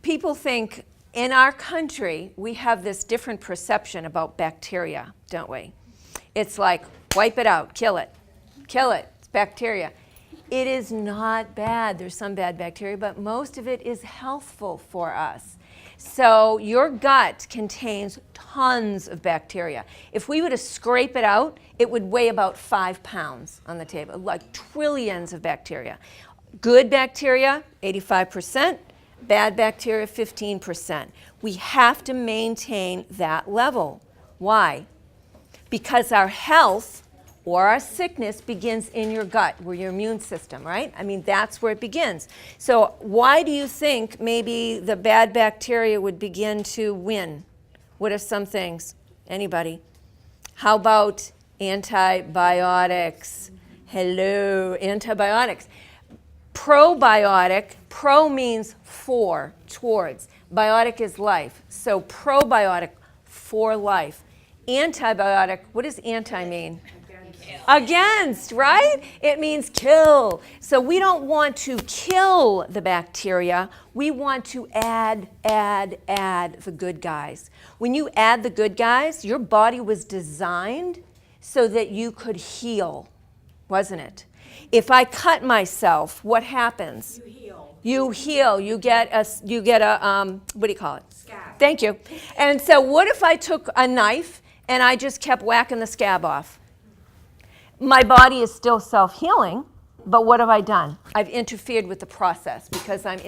People think in our country we have this different perception about bacteria, don't we? It's like, wipe it out, kill it, it's bacteria. It is not bad. There's some bad bacteria, but most of it is healthful for us. So your gut contains tons of bacteria. If we were to scrape it out, it would weigh about 5 pounds on the table, like trillions of bacteria. Good bacteria, 85%. Bad bacteria, 15%. We have to maintain that level. Why? Because our health or our sickness begins in your gut, where your immune system, right? I mean, that's where it begins. So why do you think maybe the bad bacteria would begin to win? What are some things? Anybody? How about antibiotics? Hello, antibiotics. Probiotic, pro means for, towards. Biotic is life. So probiotic, for life. Antibiotic, what does anti mean? Against, right? It means kill. So we don't want to kill the bacteria. We want to add the good guys. When you add the good guys, your body was designed so that you could heal, wasn't it? If I cut myself, what happens? You heal. You heal. You get a what do you call it? Scab. Thank you. And so what if I took a knife and I just kept whacking the scab off? My body is still self-healing, but what have I done? I've interfered with the process because I'm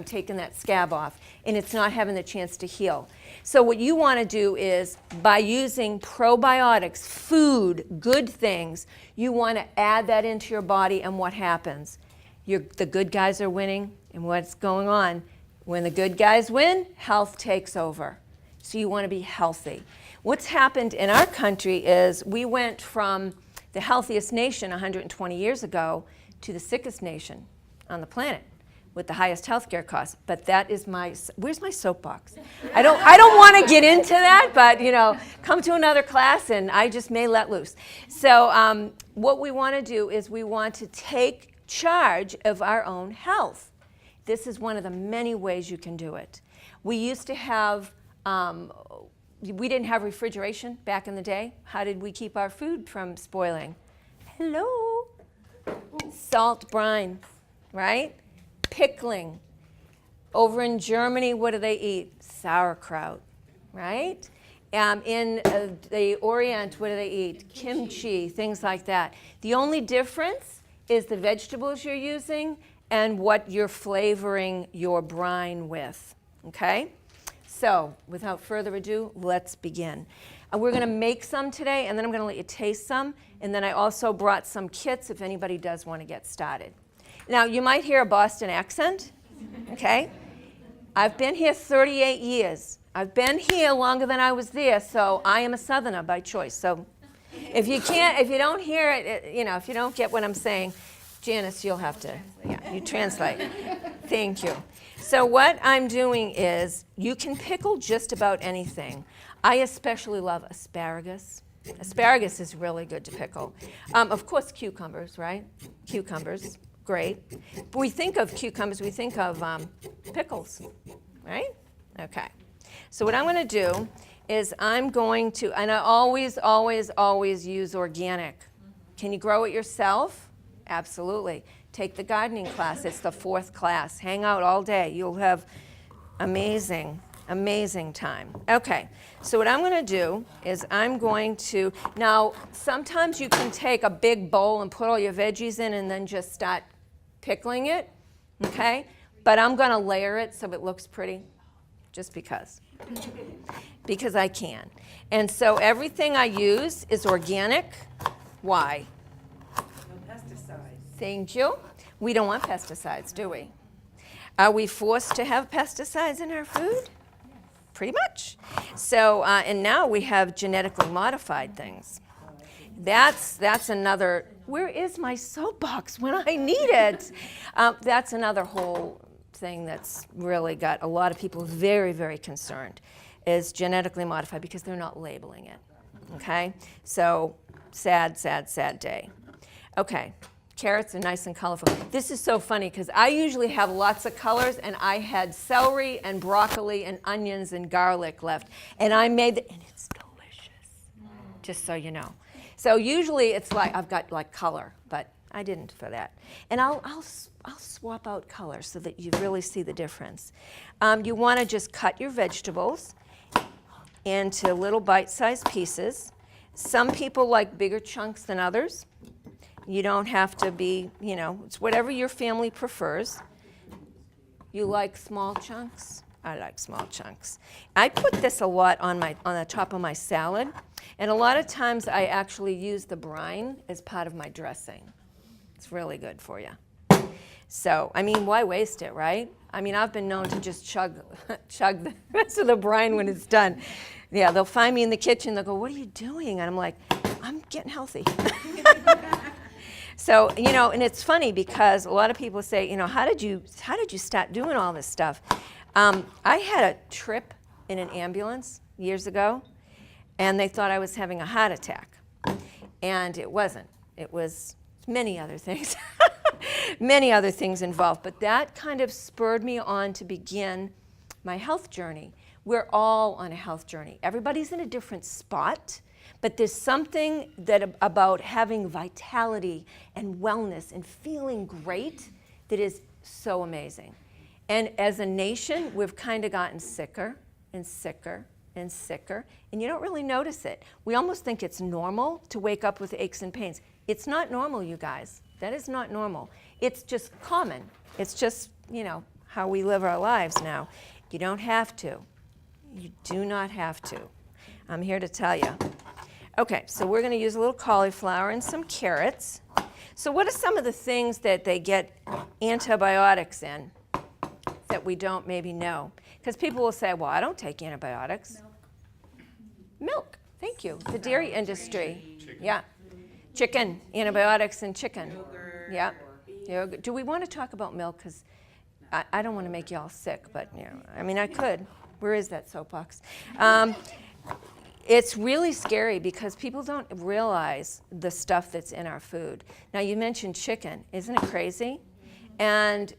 taking that scab off, and it's not having the chance to heal. So what you want to do is, by using probiotics, food, good things, you want to add that into your body, and what happens? The good guys are winning, and what's going on? When the good guys win, health takes over. So you want to be healthy. What's happened in our country is we went from the healthiest nation 120 years ago to the sickest nation on the planet with the highest healthcare costs. But that is where's my soapbox? I don't want to get into that, but come to another class and I just may let loose. So what we want to do is we want to take charge of our own health. This is one of the many ways you can do it. We used to have we didn't have refrigeration back in the day. How did we keep our food from spoiling? Hello. Salt brine, right? Pickling. Over in Germany, what do they eat? Sauerkraut, right? In the Orient, what do they eat? Kimchi, things like that. The only difference is the vegetables you're using and what you're flavoring your brine with, okay? So, without further ado, let's begin. We're going to make some today, and then I'm going to let you taste some. And then I also brought some kits if anybody does want to get started. Now, you might hear a Boston accent, okay? I've been here 38 years. I've been here longer than I was there, so I am a Southerner by choice. So, if you don't hear it, if you don't get what I'm saying, Janice, you'll have to, you translate. Thank you. So what I'm doing is, you can pickle just about anything. I especially love asparagus. Asparagus is really good to pickle. Of course, cucumbers, right? Cucumbers, great. But we think of cucumbers, we think of pickles, right? Okay. So what I'm going to do is and I always use organic. Can you grow it yourself? Absolutely. Take the gardening class. It's the 4th class. Hang out all day. You'll have amazing time. Okay, so what I'm going to do is now sometimes you can take a big bowl and put all your veggies in and then just start pickling it, okay? But I'm going to layer it so it looks pretty, just because I can. And so everything I use is organic. Why? Thank you. We don't want pesticides, do we? Are we forced to have pesticides in our food? Pretty much. So, and now we have genetically modified things. That's another, where is my soapbox when I need it? That's another whole thing that's really got a lot of people very, very concerned, is genetically modified because they're not labeling it, okay? So, sad day. Okay, Carrots are nice and colorful. This is so funny because I usually have lots of colors, and I had celery and broccoli and onions and garlic left. And I made and it's delicious, just so you know. So usually it's like I've got like color, but I didn't for that. And I'll swap out color so that you really see the difference. You want to just cut your vegetables into little bite-sized pieces. Some people like bigger chunks than others. You don't have to be, it's whatever your family prefers. You like small chunks? I like small chunks. I put this a lot on the top of my salad, and a lot of times I actually use the brine as part of my dressing. It's really good for you. So, why waste it, right? I've been known to just chug the rest of the brine when it's done. Yeah, they'll find me in the kitchen. They'll go, "What are you doing?" And I'm like, "I'm getting healthy." So, and it's funny because a lot of people say, how did you start doing all this stuff? I had a trip in an ambulance years ago, and they thought I was having a heart attack. And it wasn't. It was many other things. Many other things involved. But that kind of spurred me on to begin my health journey. We're all on a health journey. Everybody's in a different spot. But there's something about having vitality and wellness and feeling great that is so amazing. And as a nation, we've kind of gotten sicker and sicker and sicker, and you don't really notice it. We almost think it's normal to wake up with aches and pains. It's not normal, you guys. That is not normal. It's just common. It's just, how we live our lives now. You don't have to. You do not have to. I'm here to tell you. Okay, so we're going to use a little cauliflower and some carrots. So what are some of the things that they get antibiotics in that we don't maybe know? Because people will say, well, I don't take antibiotics. Milk. Thank you. The dairy industry. Chicken. Yeah. Chicken. Antibiotics in chicken. Yogurt. Yeah. Yogurt. Do we want to talk about milk? Because I don't want to make you all sick, but, I could. Where is that soapbox? It's really scary because people don't realize the stuff that's in our food. Now, you mentioned chicken. Isn't it crazy? And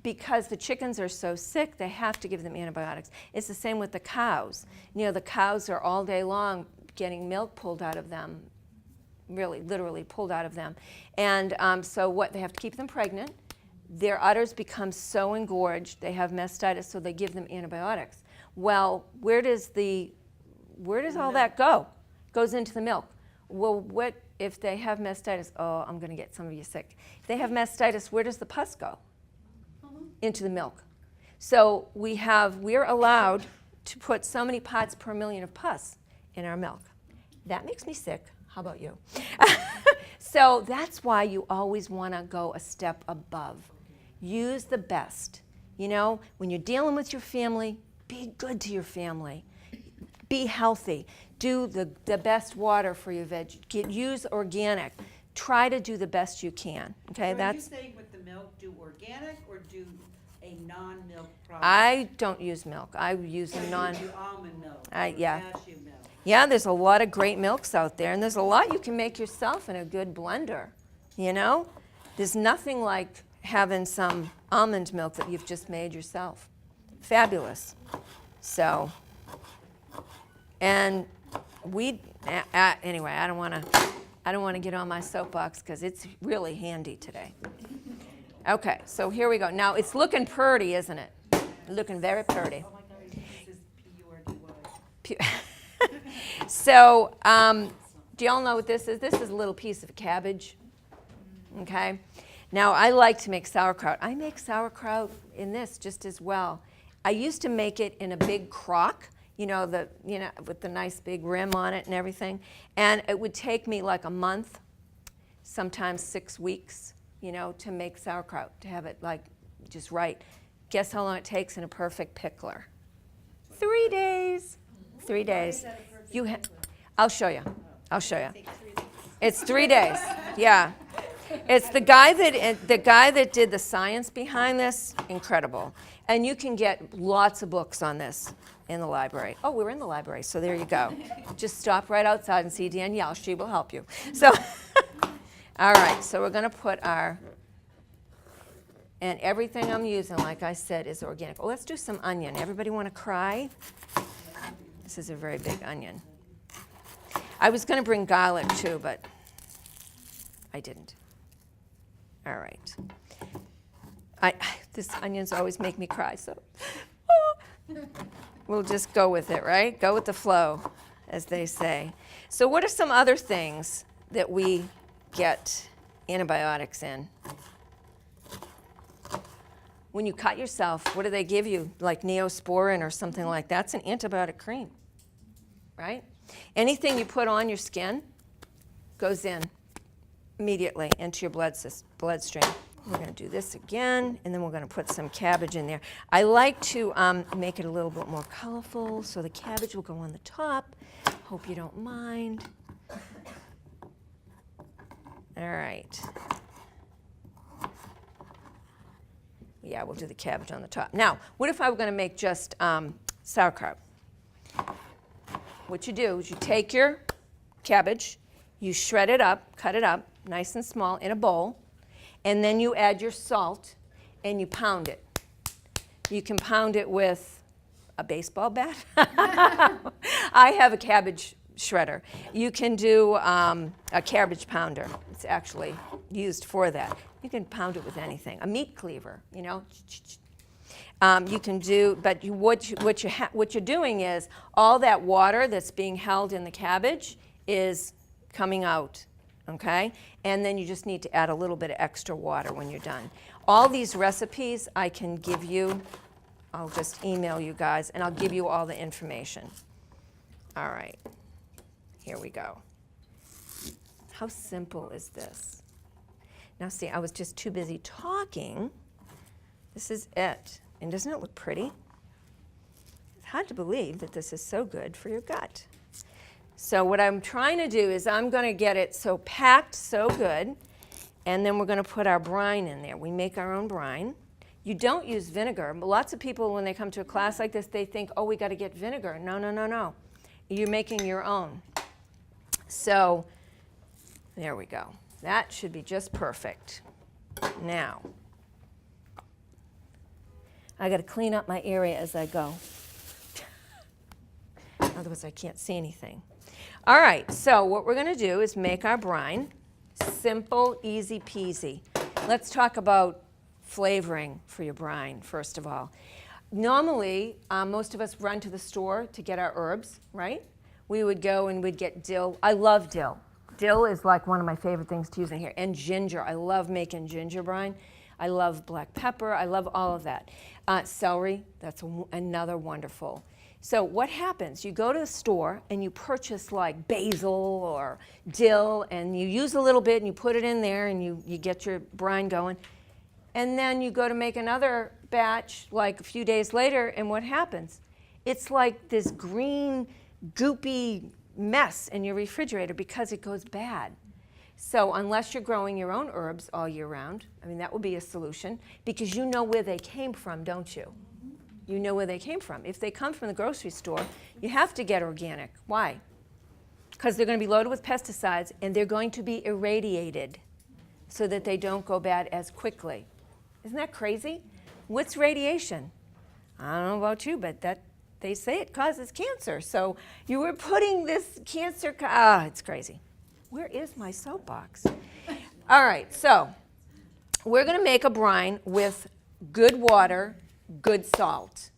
because the chickens are so sick, they have to give them antibiotics. It's the same with the cows. The cows are all day long getting milk pulled out of them, really, literally pulled out of them. And so what, they have to keep them pregnant. Their udders become so engorged, they have mastitis, so they give them antibiotics. Well, where does all that go? Goes into the milk. Well, what if they have mastitis? Oh, I'm going to get some of you sick. If they have mastitis, where does the pus go? Into the milk. So we're allowed to put so many parts per million of pus in our milk. That makes me sick. How about you? So that's why you always want to go a step above. Use the best. When you're dealing with your family, be good to your family. Be healthy. Do the best water for your veg. Use organic. Try to do the best you can. Okay, So are you saying with the milk, do organic or do a non-milk product? I don't use milk. I use a non. Do almond milk. Yeah. Cashew milk. Yeah, there's a lot of great milks out there, and there's a lot you can make yourself in a good blender. There's nothing like having some almond milk that you've just made yourself. Fabulous. So. And anyway, I don't want to get on my soapbox because it's really handy today. Okay, so here we go. Now it's looking pretty, isn't it? Looking very pretty. Oh my God, this is P-U-R-D-Y. So, do y'all know what this is? This is a little piece of cabbage. Okay. Now I like to make sauerkraut. I make sauerkraut in this just as well. I used to make it in a big crock. With the nice big rim on it and everything. And it would take me like a month, sometimes 6 weeks, to make sauerkraut, to have it like just right. Guess how long it takes in a perfect pickler? 3 days. 3 days. I'll show you. It's 3 days. Yeah. It's the guy that did the science behind this, incredible. And you can get lots of books on this in the library. Oh, we're in the library, so there you go. Just stop right outside and see Danielle. She will help you. So, All right, so we're going to put our, and everything I'm using, like I said, is organic. Oh, let's do some onion. Everybody want to cry? This is a very big onion. I was going to bring garlic too, but I didn't. All right. This onions always make me cry, so we'll just go with it, right? Go with the flow, as they say. So what are some other things that we get antibiotics in? When you cut yourself, what do they give you? Like Neosporin or something like that? That's an antibiotic cream, right? Anything you put on your skin goes in immediately into your bloodstream. We're going to do this again, and then we're going to put some cabbage in there. I like to make it a little bit more colorful, so the cabbage will go on the top. Hope you don't mind. All right. Yeah, we'll do the cabbage on the top. Now, what if I were going to make just sauerkraut? What you do is you take your cabbage, you shred it up, cut it up, nice and small in a bowl, and then you add your salt and you pound it. You can pound it with a baseball bat. I have a cabbage shredder. You can do a cabbage pounder. It's actually used for that. You can pound it with anything. A meat cleaver, you know. You can do, but what you're doing is all that water that's being held in the cabbage is coming out, okay? And then you just need to add a little bit of extra water when you're done. All these recipes I can give you. I'll just email you guys, and I'll give you all the information. All right, here we go. How simple is this? Now see, I was just too busy talking. This is it. And doesn't it look pretty? It's hard to believe that this is so good for your gut. So what I'm trying to do is I'm going to get it so packed, so good, and then we're going to put our brine in there. We make our own brine. You don't use vinegar. Lots of people, when they come to a class like this, they think, oh, we got to get vinegar. No, no, no, no. You're making your own. So there we go. That should be just perfect. Now, I got to clean up my area as I go. Otherwise, I can't see anything. All right, so what we're going to do is make our brine. Simple, easy peasy. Let's talk about flavoring for your brine, first of all. Normally, most of us run to the store to get our herbs, right? We would go and we'd get dill. I love dill. Dill is like one of my favorite things to use in here. And ginger. I love making ginger brine. I love black pepper. I love all of that. Celery, that's another wonderful. So what happens? You go to the store and you purchase like basil or dill, and you use a little bit and you put it in there and you get your brine going. And then you go to make another batch like a few days later, and what happens? It's like this green, goopy mess in your refrigerator because it goes bad. So unless you're growing your own herbs all year round, I mean, that would be a solution, because you know where they came from, don't you? You know where they came from. If they come from the grocery store, you have to get organic. Why? Because they're going to be loaded with pesticides, and they're going to be irradiated so that they don't go bad as quickly. Isn't that crazy? What's radiation? I don't know about you, but they say it causes cancer. So you were putting this cancer, it's crazy. Where is my soapbox? All right, so we're going to make a brine with good water, good salt,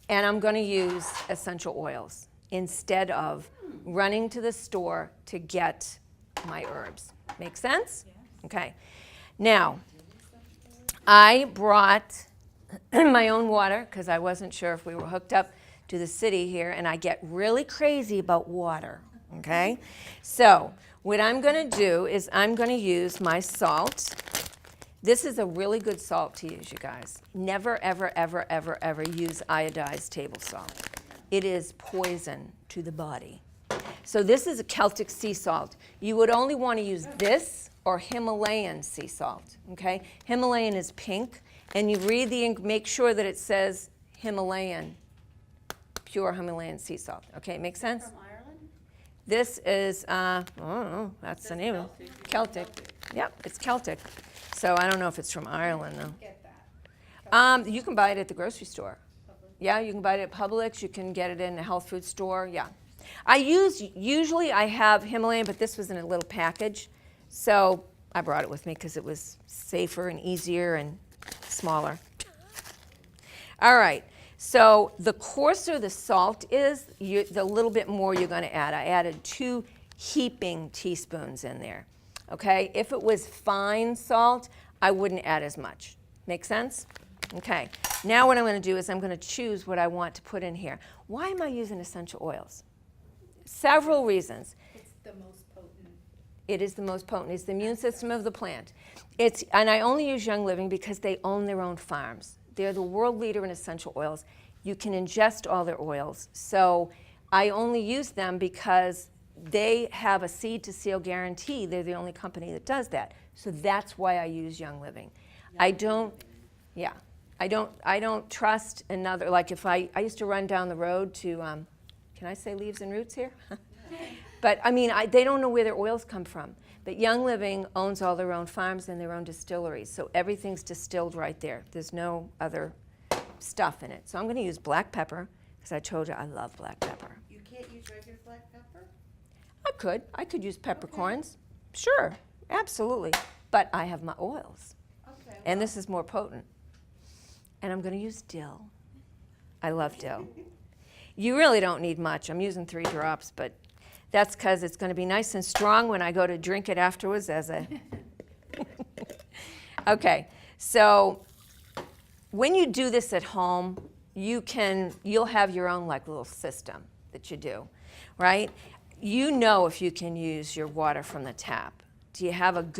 and I'm going to use essential oils instead of running to the store to get my herbs. Make sense? Okay. Now, I brought my own water because I wasn't sure if we were hooked up to the city here, and I get really crazy about water, okay? So what I'm going to do is I'm going to use my salt. This is a really good salt to use, you guys. Never, ever, ever, ever, ever use iodized table salt. It is poison to the body. So this is a Celtic sea salt. You would only want to use this or Himalayan sea salt, okay? Himalayan is pink, and you read make sure that it says Himalayan, pure Himalayan sea salt. Okay, make sense? From Ireland? This is, I don't know, that's the name of it. Celtic. Yep, it's Celtic. So I don't know if it's from Ireland, though. Get that. You can buy it at the grocery store. Public. Yeah, you can buy it at Publix. You can get it in a health food store. Yeah. Usually I have Himalayan, but this was in a little package. So I brought it with me because it was safer and easier and smaller. All right. So the coarser the salt is, the little bit more you're going to add. I added 2 heaping teaspoons in there. Okay? If it was fine salt, I wouldn't add as much. Make sense? Okay. Now what I'm going to do is I'm going to choose what I want to put in here. Why am I using essential oils? Several reasons. It's the most potent. It is the most potent. It's the immune system of the plant. And I only use Young Living because they own their own farms. They're the world leader in essential oils. You can ingest all their oils. So I only use them because they have a seed to seal guarantee. They're the only company that does that. So that's why I use Young Living. I don't trust another, like if I used to run down the road to, can I say leaves and roots here? But I mean, they don't know where their oils come from. But Young Living owns all their own farms and their own distilleries. So everything's distilled right there. There's no other stuff in it. So I'm going to use black pepper because I told you I love black pepper. You can't use regular black pepper? I could use peppercorns. Sure, absolutely. But I have my oils. Okay. And this is more potent. And I'm going to use dill. I love dill. You really don't need much. I'm using 3 drops, but that's because it's going to be nice and strong when I go to drink it afterwards as a... Okay, so when you do this at home, you'll have your own like little system that you do, right? You know if you can use your water from the tap. Do you have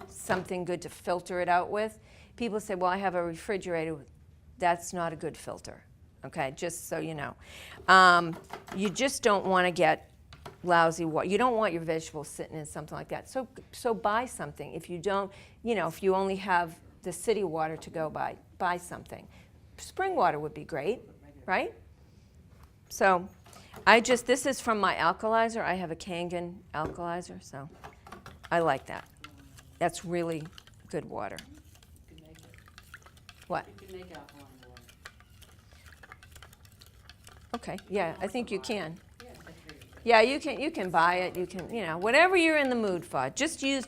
something good to filter it out with? People say, well, I have a refrigerator. That's not a good filter, okay, just so you know. You just don't want to get lousy water. You don't want your vegetables sitting in something like that. So buy something. If you don't, if you only have the city water to go by, buy something. Spring water would be great, right? So this is from my alkalizer. I have a Kangen alkalizer, so I like that. That's really good water. You can make it. What? You can make alkaline water. Okay, yeah, I think you can. Yeah, that's very good. Yeah, you can buy it. You can, whatever you're in the mood for.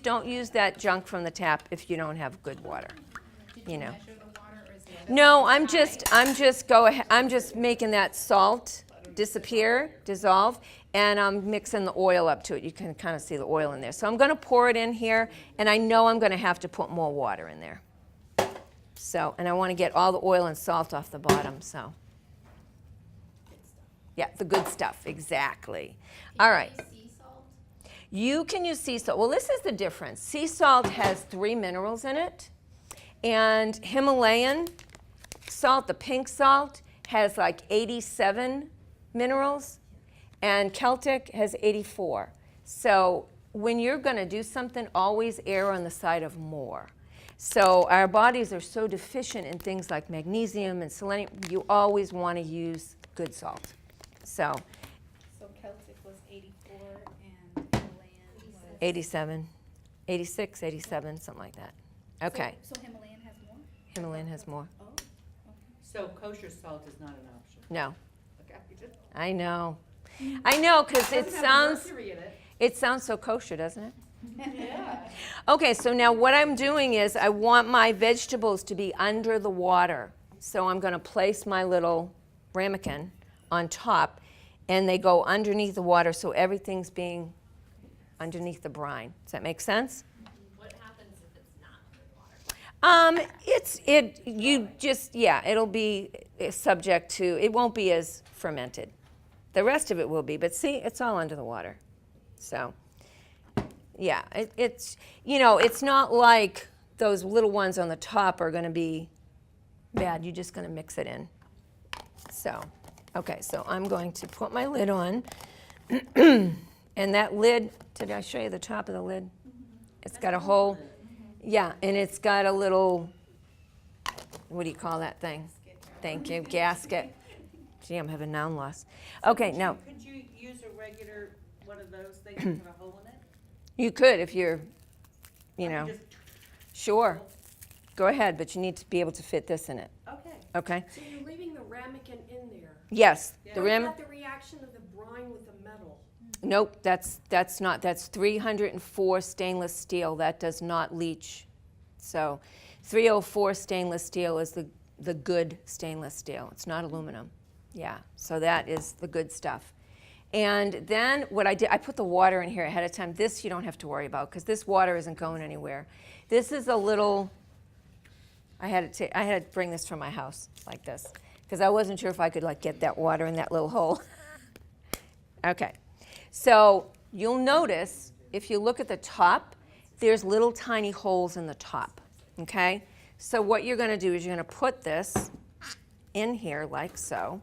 Don't use that junk from the tap if you don't have good water. Did you measure the water or is it? No, I'm just making that salt dissolve, and I'm mixing the oil up to it. You can kind of see the oil in there. So I'm going to pour it in here, and I know I'm going to have to put more water in there. So, and I want to get all the oil and salt off the bottom, so. Yeah, the good stuff, exactly. All right. Sea salt? You can use sea salt. Well, this is the difference. Sea salt has 3 minerals in it, and Himalayan salt, the pink salt, has like 87 minerals, and Celtic has 84. So when you're going to do something, always err on the side of more. So our bodies are so deficient in things like magnesium and selenium, you always want to use good salt. So Celtic was 84 and Himalayan was 87, 86, 87, something like that. Okay, So Himalayan has more? Himalayan has more. Oh, okay. So kosher salt is not an option? No, Okay. I know, because it Doesn't have sounds mercury in it. it sounds so kosher, doesn't it? Yeah. Okay, so now what I'm doing is I want my vegetables to be under the water. So I'm going to place my little ramekin on top, and they go underneath the water, so everything's being underneath the brine. Does that make sense? What happens if it's not underwater? It'll be subject to, it won't be as fermented. The rest of it will be, but see, it's all under the water. So, yeah, it's not like those little ones on the top are going to be bad. You're just going to mix it in. So, okay, so I'm going to put my lid on. And that lid, did I show you the top of the lid? It's got a hole. Yeah, and it's got a little, what do you call that thing? Thank you, gasket. Gee, I'm having noun loss. Okay, now, Could you use a regular one of those things and put a hole in it? you could if you're you I know. can just- Sure. Go ahead, but you need to be able to fit this in it, Okay. okay? So you're leaving the ramekin in there. Yes, the What rim, about the reaction of the brine with the metal? nope, that's 304 stainless steel. That does not leach. So 304 stainless steel is the good stainless steel. It's not aluminum. Yeah, so that is the good stuff. And then what I did, I put the water in here ahead of time. This you don't have to worry about because this water isn't going anywhere. This is a little, I had to bring this from my house like this because I wasn't sure if I could like get that water in that little hole. Okay, so you'll notice if you look at the top, there's little tiny holes in the top, okay? So what you're gonna do is you're gonna put this in here like so.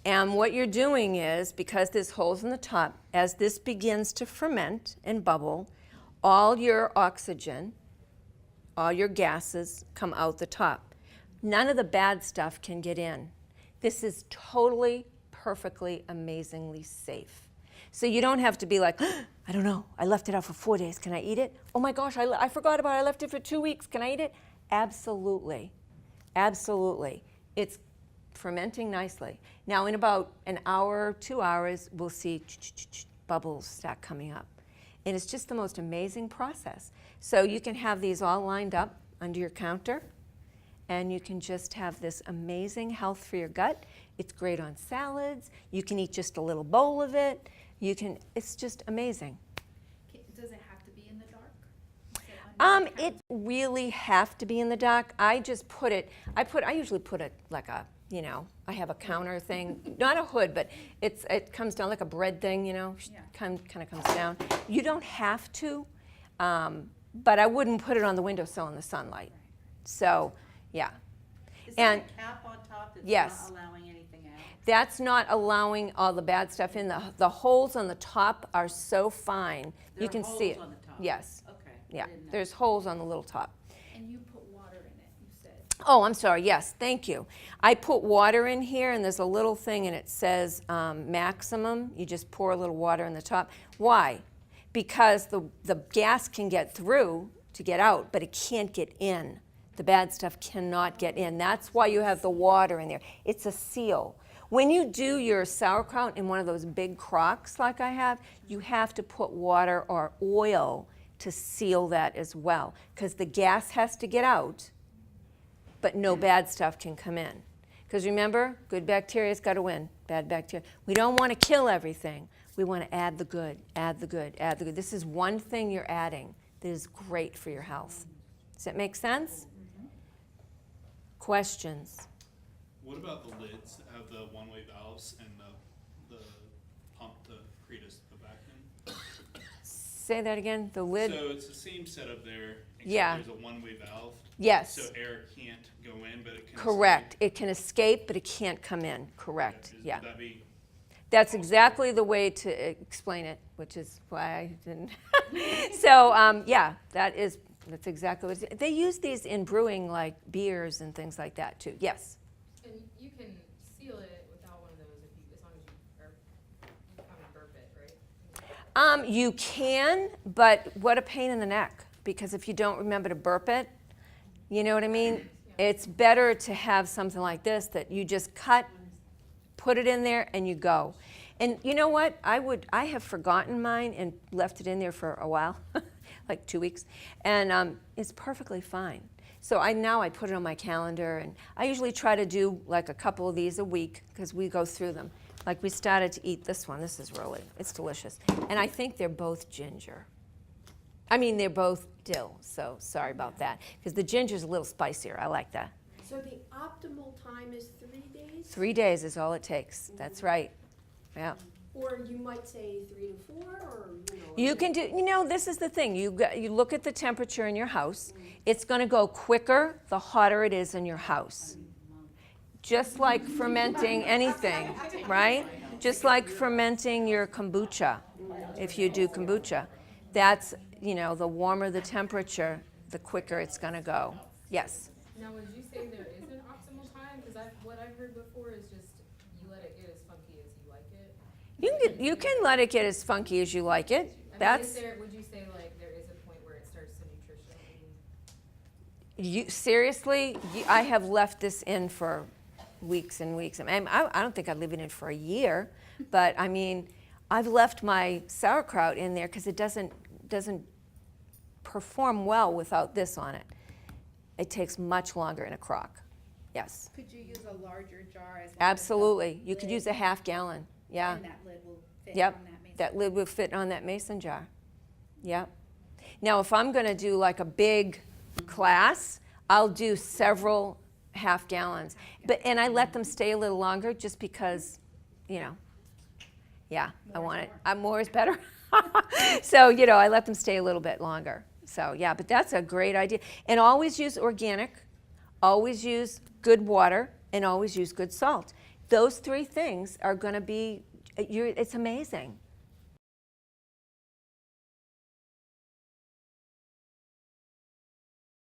And what you're doing is, because there's holes in the top, as this begins to ferment and bubble, all your oxygen, all your gases come out the top. None of the bad stuff can get in. This is totally, perfectly, amazingly safe. So you don't have to be like, I don't know, I left it out for 4 days, can I eat it? Oh my gosh, I forgot about it, I left it for 2 weeks, can I eat it? Absolutely, absolutely. It's fermenting nicely. Now in about an hour, 2 hours, we'll see bubbles start coming up. And it's just the most amazing process. So you can have these all lined up under your counter, and you can just have this amazing health for your gut. It's great on salads. You can eat just a little bowl of it. It's just amazing. Does it have to be in the dark? Is it under the It really have to be in the dark. I just put it, I usually put it like a, I have a counter thing, not a hood, but it comes down like a bread thing, Yeah. kind of comes down. You don't have to, but I wouldn't put it on the windowsill in the sunlight. So, yeah. Is there And- a cap on top that's Yes. not allowing anything out? That's not allowing all the bad stuff in. The holes on the top are so fine. There You are can holes see it. on the top? Yes. Okay. I Yeah, didn't know. there's holes on the little top. And you put water in it, you said. Oh, I'm sorry. Yes, thank you. I put water in here, and there's a little thing, and it says maximum. You just pour a little water in the top. Why? Because the gas can get through to get out, but it can't get in. The bad stuff cannot get in. That's why you have the water in there. It's a seal. When you do your sauerkraut in one of those big crocks like I have, you have to put water or oil to seal that as well, because the gas has to get out, but no bad stuff can come in. Because remember, good bacteria's got to win, bad bacteria. We don't want to kill everything. We want to add the good, add the good, add the good. This is one thing you're adding that is great for your health. Does that make sense? Questions? What about the lids that have the one-way valves and the pump to create the vacuum? Say that again, the lid? So it's the same setup there, except Yeah. there's a one-way valve. Yes. So air can't go in, but it can Correct. It can escape, but it can't come in. Correct. escape. Yeah. Would that be, That's exactly the way to explain it, which is why I didn't. So, yeah, that's exactly what it is. They use these in brewing like beers and things like that too. Yes. And you can seal it without one of those as long as you come and burp it, right? You can, but what a pain in the neck. Because if you don't remember to burp it, you know what I mean? It's better to have something like this that you just cut, put it in there, and you go. And you know what? I have forgotten mine and left it in there for a while, like 2 weeks, and it's perfectly fine. So now I put it on my calendar, and I usually try to do like a couple of these a week because we go through them. Like we started to eat this one. This is it's delicious. And I think they're both ginger. I mean, they're both dill, so sorry about that. Because the ginger's a little spicier. I like that. So the optimal time is 3 days? 3 days is all it takes. That's right. Yeah. Or you might say 3 to 4, or, You can do, this is the thing. You look at the temperature in your house. It's going to go quicker the hotter it is in your house. Just like fermenting anything, right? Just like fermenting your kombucha, if you do kombucha. That's, the warmer the temperature, the quicker it's going to go. Yes? Now, would you say there is an optimal time? Because what I've heard before is just you let it get as funky as you like it. You can let it get as funky as you like it. I mean, That's, would you say like there is a point where it starts Seriously, I have left this in for weeks and weeks. I don't think I'd leave it in for a year, but I mean, I've left my sauerkraut in there because it doesn't perform well without this on it. It takes much longer in a crock. Yes, Could you use a larger jar as long as the absolutely. You could lid- use a half gallon. Yeah. And that lid will fit Yep, on that mason? that lid will fit on that mason jar. Yep. Now, if I'm going to do like a big class, I'll do several half gallons. And I let them stay a little longer just because, yeah, I want it. More is better. So, I let them stay a little bit longer. So, yeah, but that's a great idea. And always use organic, always use good water, and always use good salt. Those three things are going to be, it's amazing.